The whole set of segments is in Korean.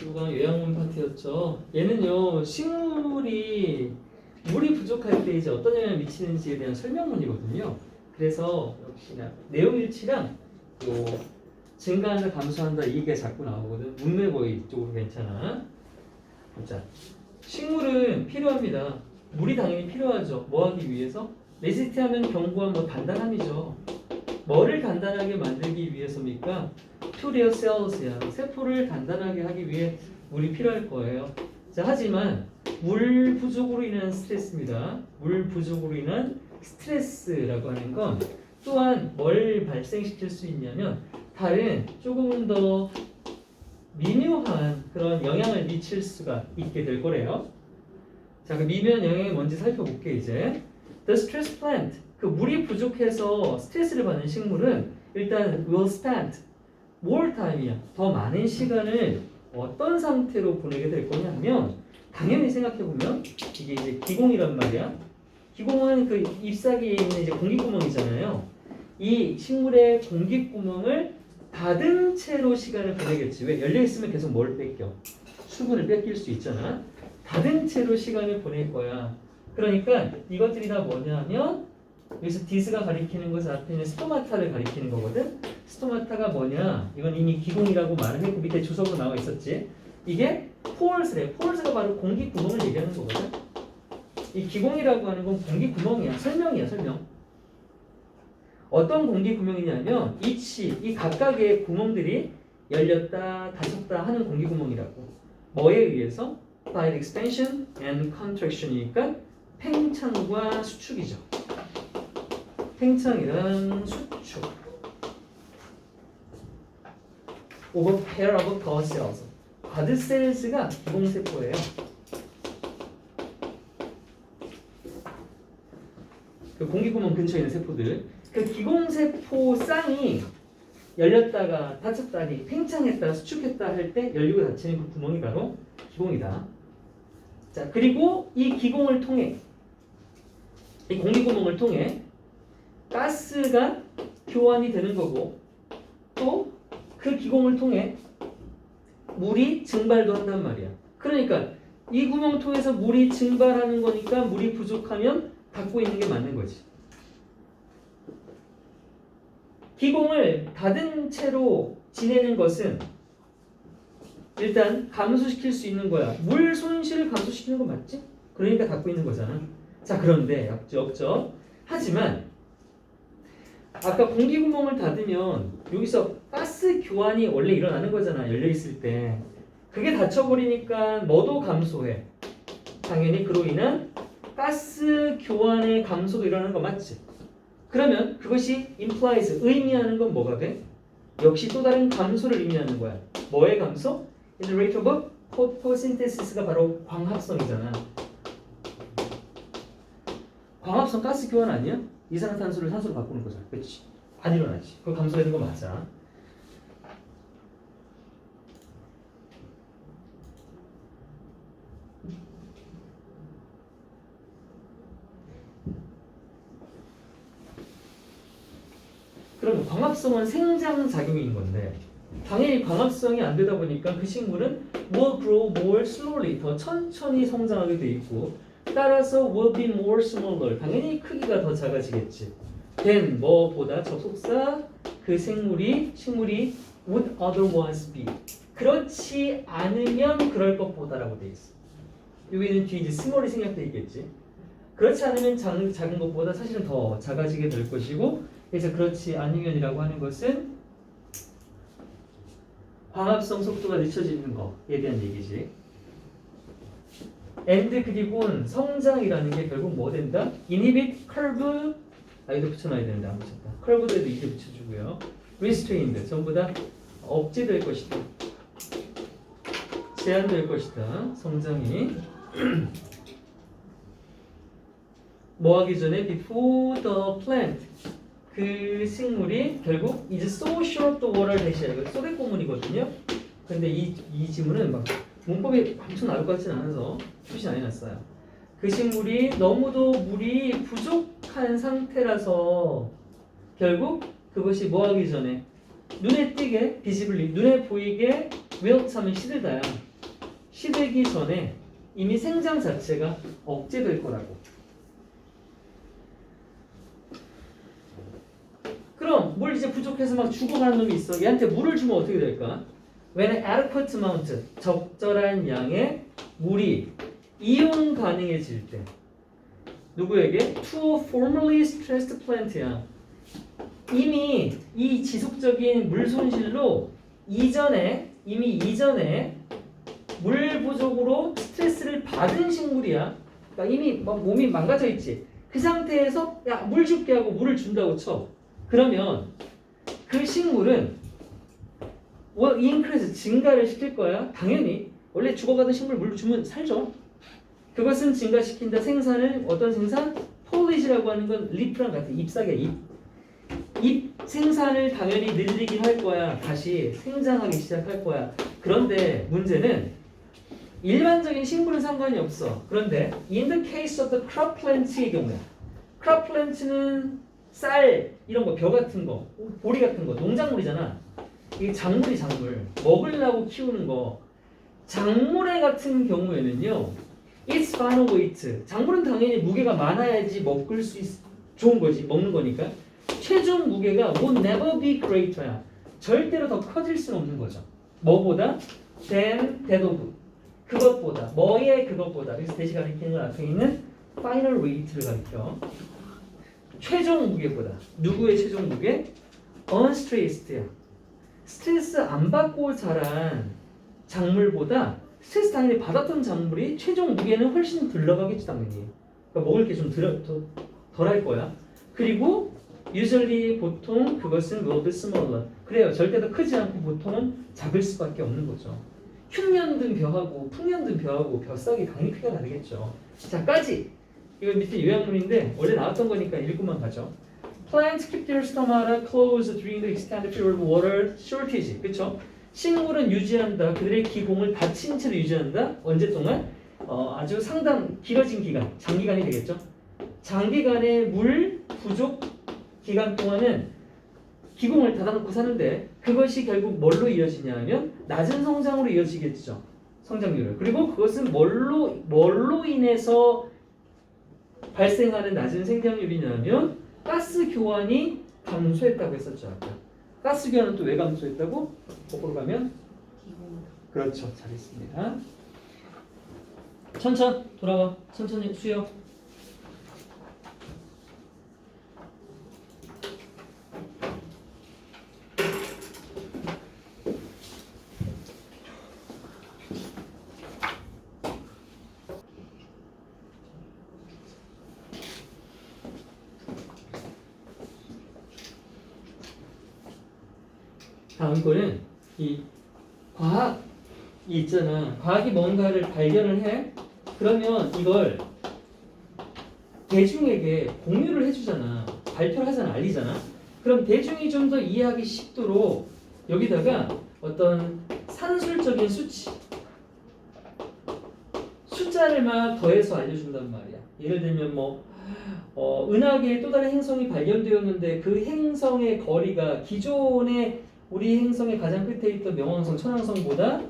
15강 요양문 파트였죠. 얘는요, 물이 부족할 때 이제 어떤 영향을 미치는지에 대한 설명문이거든요. 그래서 역시나 내용 일치랑 요 증가한다, 감소한다 이게 자꾸 나오거든. 문맥어의 이쪽으로 괜찮아. 자, 식물은 필요합니다. 물이 당연히 필요하죠. 뭐 하기 위해서? 레지스티하면 견고한 뭐 단단함이죠. 뭐를 단단하게 만들기 위해서입니까? To their cells야. 세포를 단단하게 하기 위해 물이 필요할 거예요. 자, 하지만 물 부족으로 인한 스트레스입니다. 물 부족으로 인한 스트레스라고 하는 건 또한 뭘 발생시킬 수 있냐면 다른 조금 더 미묘한 그런 영향을 미칠 수가 있게 될 거래요. 자, 그 미묘한 영향이 뭔지 살펴볼게 이제. The stress plant, 그 물이 부족해서 스트레스를 받는 식물은 일단 will spend more time이야. 더 많은 시간을 어떤 상태로 보내게 될 거냐면 당연히 생각해보면 이게 이제 기공이란 말이야. 기공은 그 잎사귀에 있는 이제 공기구멍이잖아요. 이 식물의 공기구멍을 닫은 채로 시간을 보내겠지. 왜? 열려있으면 계속 뭘 뺏겨? 수분을 뺏길 수 있잖아. 닫은 채로 시간을 보낼 거야. 그러니까 이것들이 다 뭐냐면 여기서 디스가 가리키는 것은 앞에 있는 스토마타를 가리키는 거거든. 스토마타가 뭐냐? 이건 이미 기공이라고 말을 했고 밑에 주석으로 나와 있었지. 이게 포얼스래. 포얼스가 바로 공기구멍을 얘기하는 거거든. 이 기공이라고 하는 건 공기구멍이야. 설명이야, 설명. 어떤 공기구멍이냐면 이 각각의 구멍들이 열렸다 닫혔다 하는 공기구멍이라고. 뭐에 의해서? By expansion and contraction이니까 팽창과 수축이죠. 팽창이랑 수축. Of a pair of guard cells. 가드 셀스가 기공세포예요. 그 공기구멍 근처에 있는 세포들. 그 기공세포 쌍이 열렸다가 닫혔다니 팽창했다 수축했다 할 때 열리고 닫히는 그 구멍이 바로 기공이다. 자, 그리고 이 기공을 통해 이 공기구멍을 통해 가스가 교환이 되는 거고 또 그 기공을 통해 물이 증발도 한단 말이야. 그러니까 이 구멍 통해서 물이 증발하는 거니까 물이 부족하면 닫고 있는 게 맞는 거지. 기공을 닫은 채로 지내는 것은 일단 감소시킬 수 있는 거야. 물 손실을 감소시키는 거 맞지? 그러니까 닫고 있는 거잖아. 자, 그런데 역적. 하지만 아까 공기구멍을 닫으면 여기서 가스 교환이 원래 일어나는 거잖아. 열려 있을 때. 그게 닫혀버리니까 뭐도 감소해. 당연히 그로 인한 가스 교환의 감소도 일어나는 거 맞지? 그러면 그것이 implies, 의미하는 건 뭐가 돼? 역시 또 다른 감소를 의미하는 거야. 뭐의 감소? In the rate of photosynthesis가 바로 광합성이잖아. 광합성 가스 교환 아니야? 이산화탄소를 산소로 바꾸는 거잖아. 그렇지? 안 일어나지. 그거 감소되는 거 맞아. 그럼 광합성은 생장작용인 건데 당연히 광합성이 안 되다 보니까 그 식물은 will grow more slowly, 더 천천히 성장하게 돼 있고 따라서 will be more smaller, 당연히 크기가 더 작아지겠지. than 뭐보다 접속사 그 식물이 would otherwise be, 그렇지 않으면 그럴 것보다라고 돼 있어. 여기는 뒤에 이제 small이 생략돼 있겠지. 그렇지 않으면 작은 것보다 사실은 더 작아지게 될 것이고, 그래서 그렇지 않으면이라고 하는 것은 광합성 속도가 늦춰지는 거에 대한 얘기지. and 그리고는 성장이라는 게 결국 뭐 된다? inhibit curve, 이도 붙여놔야 되는데 안 붙였다. curve도 이렇게 붙여주고요. restrained 전부 다 억제될 것이다. 제한될 것이다. 성장이. 뭐 하기 전에 before the plant, 그 식물이 결국 is so short the water 대시야. 이거 소대꼬문이거든요. 근데 이 지문은 막 문법이 엄청 나올 것 같지는 않아서 표시 안 해놨어요. 그 식물이 너무도 물이 부족한 상태라서 결국 그것이 뭐 하기 전에 눈에 띄게 visibly, 눈에 보이게 wilt하면 시들다야. 시되기 전에 이미 생장 자체가 억제될 거라고. 그럼 물 이제 부족해서 막 죽어가는 놈이 있어. 얘한테 물을 주면 어떻게 될까? When an adequate amount, 적절한 양의 물이 이용 가능해질 때 누구에게? To a formerly stressed plant야. 이미 이 지속적인 물 손실로 이미 이전에 물 부족으로 스트레스를 받은 식물이야. 그러니까 이미 막 몸이 망가져 있지. 그 상태에서 야, 물 줄게 하고 물을 준다고 쳐. 그러면 그 식물은 increase 증가를 시킬 거야. 당연히 원래 죽어가던 식물 물 주면 살죠. 그것은 증가시킨다. 생산을 어떤 생산? 폴리지라고 하는 건 리프랑 같아. 잎사귀야 잎. 잎 생산을 당연히 늘리긴 할 거야. 다시 생장하기 시작할 거야. 그런데 문제는 일반적인 식물은 상관이 없어. 그런데 in the case of the crop plant의 경우야. crop plant는 쌀 이런 거, 벼 같은 거, 보리 같은 거, 농작물이잖아. 이게 작물이 작물. 먹으려고 키우는 거. 작물의 같은 경우에는요. It's final weight. 작물은 당연히 무게가 많아야지 먹을 수 좋은 거지. 먹는 거니까. 최종 무게가 would never be greater야. 절대로 더 커질 수는 없는 거죠. 뭐보다? than that of. 그것보다. 뭐의 그것보다. 그래서 대시 가리키는 건 앞에 있는 final weight를 가리켜. 최종 무게보다. 누구의 최종 무게? unstressed야. 스트레스 안 받고 자란 작물보다 스트레스 당연히 받았던 작물이 최종 무게는 훨씬 덜 나가겠지 당연히. 그러니까 먹을 게 좀 덜 할 거야. 그리고 usually 보통 그것은 will be smaller. 그래요. 절대 더 크지 않고 보통은 작을 수밖에 없는 거죠. 흉년든 벼하고 풍년든 벼하고 벼싹이 당연히 크게 다르겠죠. 자, 까지. 이거 밑에 요약문인데 원래 나왔던 거니까 읽고만 가죠. Plants keep their stomata closed during the extended period of water shortage. 그렇죠? 식물은 유지한다. 그들의 기공을 닫힌 채로 유지한다. 언제 동안? 아주 상당 길어진 기간, 장기간이 되겠죠. 장기간의 물 부족 기간 동안은 기공을 닫아놓고 사는데 그것이 결국 뭘로 이어지냐 하면 낮은 성장으로 이어지겠죠. 성장률을. 그리고 그것은 뭘로 인해서 발생하는 낮은 생장률이냐면 가스 교환이 감소했다고 했었죠. 아까. 가스 교환은 또 왜 감소했다고? 거꾸로 가면? 그렇죠. 잘했습니다. 천천 돌아와. 천천히 수요. 다음 거는 이 과학이 있잖아. 과학이 뭔가를 발견을 해. 그러면 이걸 대중에게 공유를 해주잖아. 발표를 하잖아. 알리잖아. 그럼 대중이 좀 더 이해하기 쉽도록 여기다가 어떤 산술적인 숫자를 막 더해서 알려준단 말이야. 예를 들면 은하계의 또 다른 행성이 발견되었는데 그 행성의 거리가 기존의 우리 행성의 가장 끝에 있던 명왕성, 천왕성보다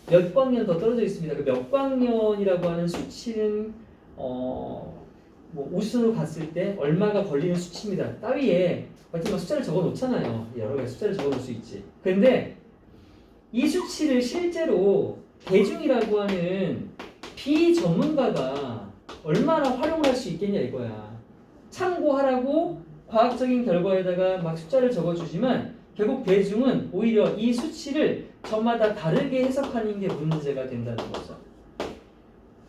몇 광년 더 떨어져 있습니다. 그 몇 광년이라고 하는 수치는 우주선으로 갔을 때 얼마가 걸리는 수치입니다. 따위에 하여튼 숫자를 적어 놓잖아요. 여러 가지 숫자를 적어 놓을 수 있지. 근데 이 수치를 실제로 대중이라고 하는 비전문가가 얼마나 활용을 할 수 있겠냐 이거야. 참고하라고 과학적인 결과에다가 막 숫자를 적어주지만 결국 대중은 오히려 이 수치를 저마다 다르게 해석하는 게 문제가 된다는 거죠.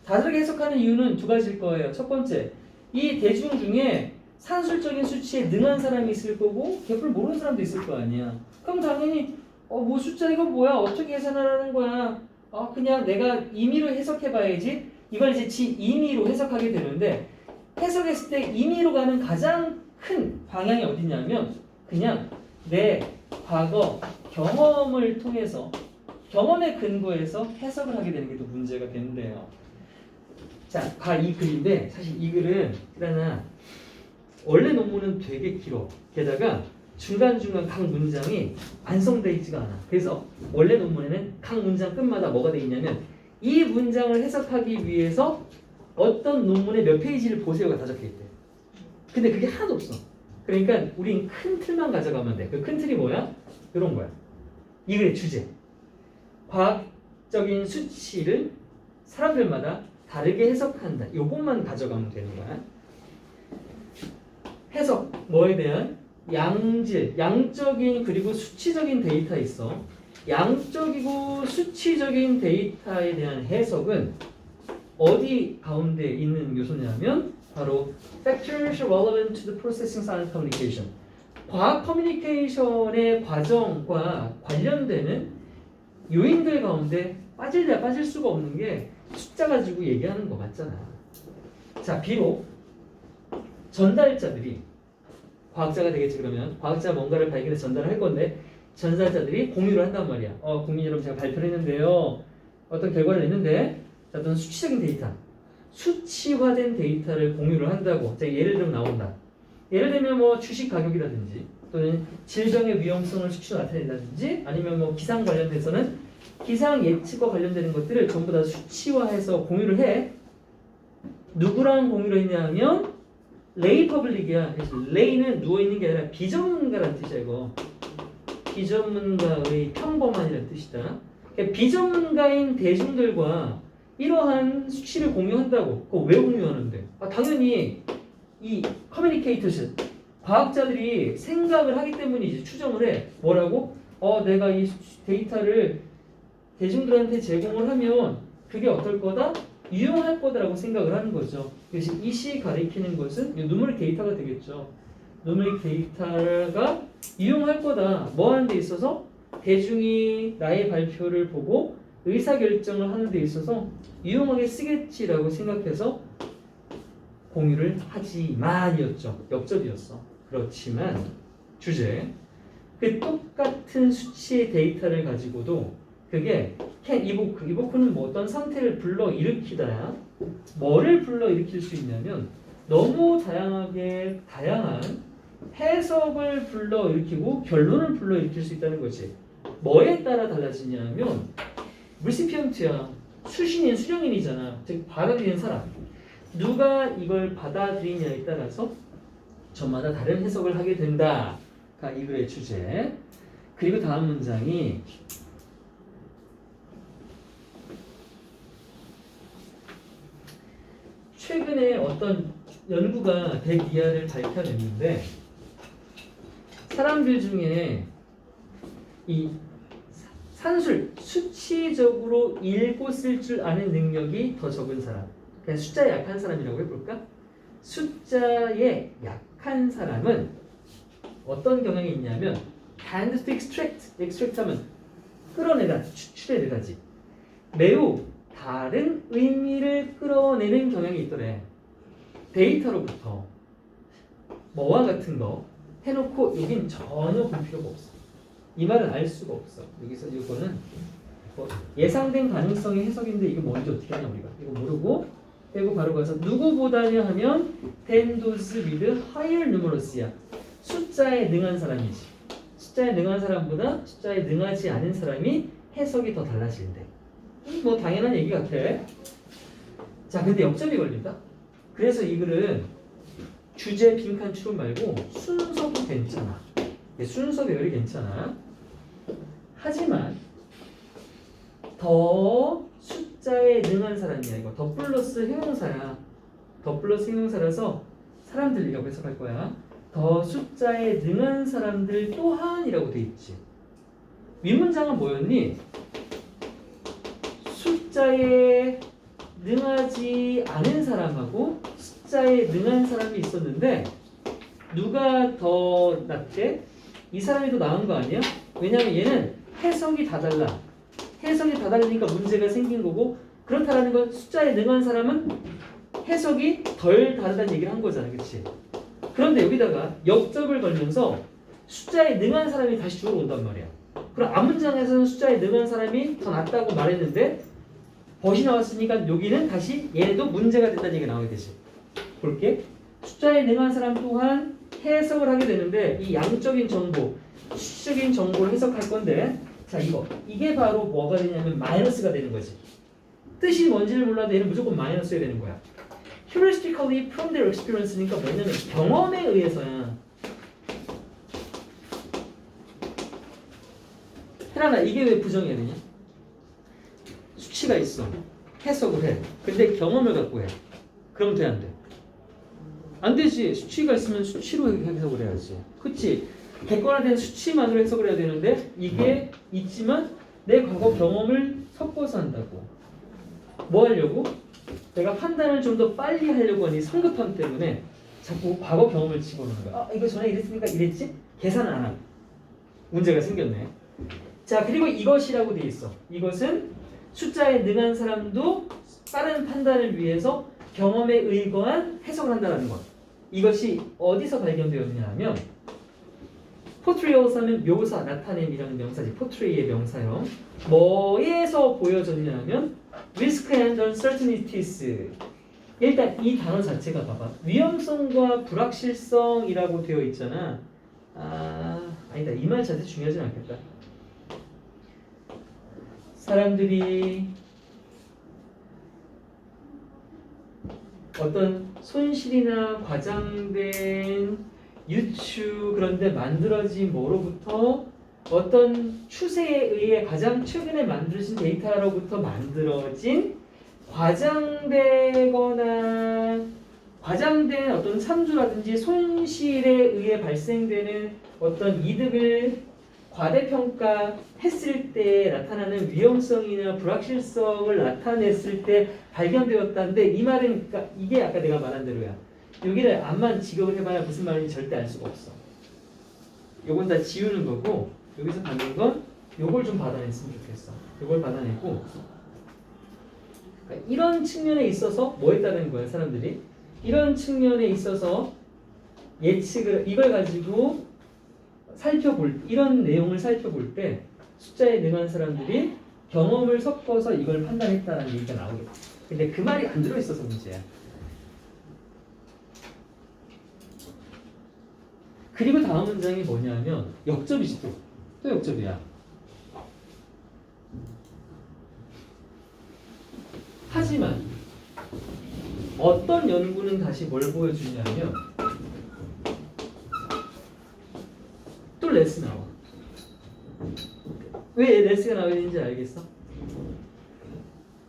다르게 해석하는 이유는 두 가지일 거예요. 첫 번째, 이 대중 중에 산술적인 수치에 능한 사람이 있을 거고 개뿔 모르는 사람도 있을 거 아니야. 그럼 당연히 숫자 이거 뭐야? 어떻게 계산하라는 거야? 그냥 내가 임의로 해석해봐야지. 이걸 이제 지 임의로 해석하게 되는데 해석했을 때 임의로 가는 가장 큰 방향이 어디냐면 그냥 내 과거 경험을 통해서 경험에 근거해서 해석을 하게 되는 게 또 문제가 된대요. 자, 이 글인데 사실 이 글은 그러나 원래 논문은 되게 길어. 게다가 중간중간 각 문장이 완성되어 있지가 않아. 그래서 원래 논문에는 각 문장 끝마다 뭐가 돼 있냐면 이 문장을 해석하기 위해서 어떤 논문의 몇 페이지를 보세요가 다 적혀 있대. 근데 그게 하나도 없어. 그러니까 우린 큰 틀만 가져가면 돼. 그 큰 틀이 뭐야? 이런 거야. 이거의 주제. 과학적인 수치를 사람들마다 다르게 해석한다. 요것만 가져가면 되는 거야. 해석, 뭐에 대한? 양질, 양적인 그리고 수치적인 데이터 있어. 양적이고 수치적인 데이터에 대한 해석은 어디 가운데 있는 요소냐면 바로 factors relevant to the processing science communication. 과학 커뮤니케이션의 과정과 관련되는 요인들 가운데 빠질래야 빠질 수가 없는 게 숫자 가지고 얘기하는 거 맞잖아. 자, 비록 전달자들이 과학자가 되겠지. 그러면 과학자가 뭔가를 발견해서 전달을 할 건데 전달자들이 공유를 한단 말이야. 국민 여러분, 제가 발표를 했는데요. 어떤 결과를 냈는데 어떤 수치적인 데이터, 수치화된 데이터를 공유를 한다고. 자, 예를 들면 나온다. 예를 들면 뭐 주식 가격이라든지 또는 질병의 위험성을 수치로 나타낸다든지 아니면 뭐 기상 관련돼서는 기상 예측과 관련되는 것들을 전부 다 수치화해서 공유를 해. 누구랑 공유를 했냐면 레이 퍼블릭이야. 그래서 레이는 누워있는 게 아니라 비전문가라는 뜻이야. 이거 비전문가의 평범한이라는 뜻이다. 그러니까 비전문가인 대중들과 이러한 수치를 공유한다고. 그거 왜 공유하는데? 당연히 이 커뮤니케이터스 과학자들이 생각을 하기 때문이지. 추정을 해. 뭐라고? 내가 이 데이터를 대중들한테 제공을 하면 그게 어떨 거다? 유용할 거다라고 생각을 하는 거죠. 그래서 이시 가리키는 것은 누메릭 데이터가 되겠죠. 누메릭 데이터가 유용할 거다. 뭐 하는 데 있어서? 대중이 나의 발표를 보고 의사결정을 하는 데 있어서 유용하게 쓰겠지라고 생각해서 공유를 하지만이었죠. 역접이었어. 그렇지만 주제, 그 똑같은 수치의 데이터를 가지고도 그게 이보크는 뭐 어떤 상태를 불러일으키다야. 뭐를 불러일으킬 수 있냐면 너무 다양한 해석을 불러일으키고 결론을 불러일으킬 수 있다는 거지. 뭐에 따라 달라지냐면 리시피언트야. 수신인, 수령인이잖아. 즉 받아들이는 사람. 누가 이걸 받아들이냐에 따라서 저마다 다른 해석을 하게 된다가 이 글의 주제. 그리고 다음 문장이 최근에 어떤 연구가 대기하를 밝혀냈는데 사람들 중에 이 산술, 수치적으로 읽고 쓸 줄 아는 능력이 더 적은 사람, 그냥 숫자에 약한 사람이라고 해볼까? 숫자에 약한 사람은 어떤 경향이 있냐면 tend to extract 하면 끌어내다, 추출해내다지. 매우 다른 의미를 끌어내는 경향이 있더래. 데이터로부터 뭐와 같은 거 해놓고 여긴 전혀 볼 필요가 없어. 이 말은 알 수가 없어. 여기서 이거는 뭐 예상된 가능성의 해석인데 이게 뭔지 어떻게 하냐 우리가. 이거 모르고 빼고 바로 가서 누구보다냐 하면 than those with higher numerus야. 숫자에 능한 사람이지. 숫자에 능한 사람보다 숫자에 능하지 않은 사람이 해석이 더 달라지는데. 뭐 당연한 얘기 같아. 자, 근데 역점이 걸린다. 그래서 이 글은 주제 빈칸 추론 말고 순서도 괜찮아. 순서 배열이 괜찮아. 하지만 더 숫자에 능한 사람이야. 이거 더 플러스 형용사야. 더 플러스 형용사라서 사람들이라고 해석할 거야. 더 숫자에 능한 사람들 또한이라고 돼 있지. 윗문장은 뭐였니? 숫자에 능하지 않은 사람하고 숫자에 능한 사람이 있었는데 누가 더 낫게? 이 사람이 더 나은 거 아니야? 왜냐면 얘는 해석이 다 달라. 해석이 다 다르니까 문제가 생긴 거고, 그렇다라는 건 숫자에 능한 사람은 해석이 덜 다르다는 얘기를 한 거잖아. 그치? 그런데 여기다가 역접을 걸면서 숫자에 능한 사람이 다시 주어로 온단 말이야. 그럼 앞문장에서는 숫자에 능한 사람이 더 낫다고 말했는데 벗이 나왔으니까 여기는 다시 얘도 문제가 된다는 얘기가 나오게 되지. 볼게. 숫자에 능한 사람 또한 해석을 하게 되는데 이 양적인 정보, 수치적인 정보를 해석할 건데 자 이게 바로 뭐가 되냐면 마이너스가 되는 거지. 뜻이 뭔지를 몰라도 얘는 무조건 마이너스여야 되는 거야. Heuristically from their experience니까 뭐냐면 경험에 의해서야. 혜란아 이게 왜 부정해야 되냐? 수치가 있어. 해석을 해. 근데 경험을 갖고 해. 그럼 돼 안 돼? 안 되지. 수치가 있으면 수치로 해석을 해야지. 그치? 객관화된 수치만으로 해석을 해야 되는데 이게 있지만 내 과거 경험을 섞어서 한다고. 뭐 하려고? 내가 판단을 좀 더 빨리 하려고 하니 성급함 때문에 자꾸 과거 경험을 집어넣는 거야. 아 이거 전에 이랬으니까 이랬지? 계산을 안 하고 문제가 생겼네. 자 그리고 이것이라고 돼 있어. 이것은 숫자에 능한 사람도 빠른 판단을 위해서 경험에 의거한 해석을 한다는 것. 이것이 어디서 발견되었느냐 하면 포트레이얼스 하면 묘사, 나타냄이라는 명사지. 포트레이의 명사형. 뭐에서 보여졌냐 하면 risk and uncertainties. 일단 이 단어 자체가 봐봐. 위험성과 불확실성이라고 되어 있잖아. 아니다. 이 말 자체 중요하진 않겠다. 사람들이 어떤 손실이나 과장된 유추 그런데 만들어진 뭐로부터 어떤 추세에 의해 가장 최근에 만들어진 데이터로부터 만들어진 과장되거나 과장된 어떤 참조라든지 손실에 의해 발생되는 어떤 이득을 과대평가했을 때 나타나는 위험성이나 불확실성을 나타냈을 때 발견되었다는데 이 말은 그러니까 이게 아까 내가 말한 대로야. 여기를 암만 직역을 해봐야 무슨 말인지 절대 알 수가 없어. 요건 다 지우는 거고 여기서 받는 건 요걸 좀 받아냈으면 좋겠어. 요걸 받아내고 그러니까 이런 측면에 있어서 뭐 했다는 거야 사람들이? 이런 측면에 있어서 예측을 이걸 가지고 이런 내용을 살펴볼 때 숫자에 능한 사람들이 경험을 섞어서 이걸 판단했다는 얘기가 나오겠지. 근데 그 말이 안 들어있어서 문제야. 그리고 다음 문장이 뭐냐면 역접이지 또 역접이야. 하지만 어떤 연구는 다시 뭘 보여주냐면 또 레스 나와. 왜 레스가 나와야 되는지 알겠어?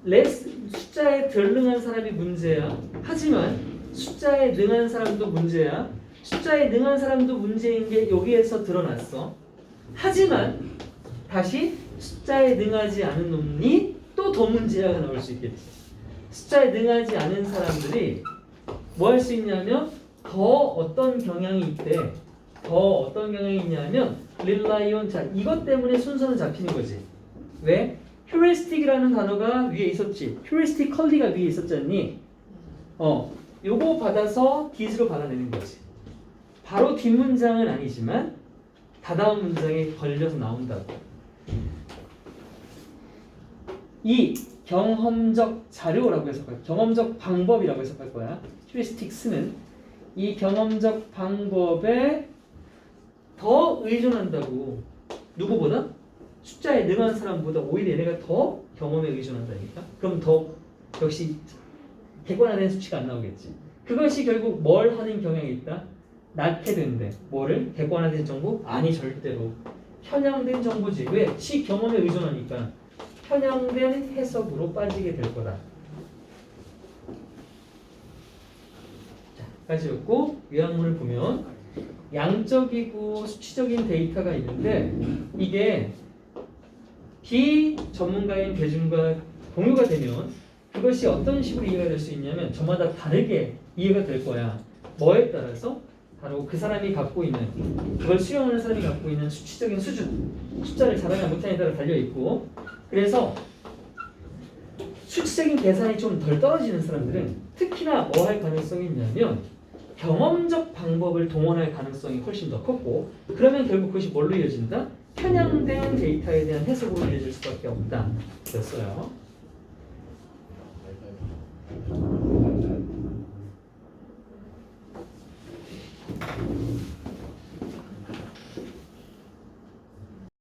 레스 숫자에 덜 능한 사람이 문제야. 하지만 숫자에 능한 사람도 문제야. 숫자에 능한 사람도 문제인 게 여기에서 드러났어. 하지만 다시 숫자에 능하지 않은 놈이 또 더 문제가 나올 수 있겠지. 숫자에 능하지 않은 사람들이 뭐 할 수 있냐면 더 어떤 경향이 있대. 더 어떤 경향이 있냐면 rely on 자 이것 때문에 순서는 잡히는 거지. 왜? heuristic이라는 단어가 위에 있었지. heuristically가 위에 있었잖니. 요거 받아서 did로 받아내는 거지. 바로 뒷문장은 아니지만 다다음 문장에 걸려서 나온다고. 이 경험적 자료라고 해석할 거야. 경험적 방법이라고 해석할 거야. heuristics는 이 경험적 방법에 더 의존한다고. 누구보다? 숫자에 능한 사람보다 오히려 얘네가 더 경험에 의존한다니까. 그럼 더 역시 객관화된 수치가 안 나오겠지. 그것이 결국 뭘 하는 경향이 있다? 낳게 된대. 뭐를? 객관화된 정보? 아니 절대로. 편향된 정보지. 왜? 시 경험에 의존하니까 편향된 해석으로 빠지게 될 거다. 자, 까지였고 요약문을 보면 양적이고 수치적인 데이터가 있는데 이게 비전문가인 대중과 공유가 되면 그것이 어떤 식으로 이해가 될 수 있냐면 저마다 다르게 이해가 될 거야. 뭐에 따라서? 바로 그 사람이 갖고 있는 그걸 수용하는 사람이 갖고 있는 수치적인 수준 숫자를 잘하냐 못하냐에 따라 달려있고 그래서 수치적인 계산이 좀 덜 떨어지는 사람들은 특히나 뭐 할 가능성이 있냐면 경험적 방법을 동원할 가능성이 훨씬 더 컸고 그러면 결국 그것이 뭘로 이어진다? 편향된 데이터에 대한 해석으로 이어질 수밖에 없다 였어요. 음.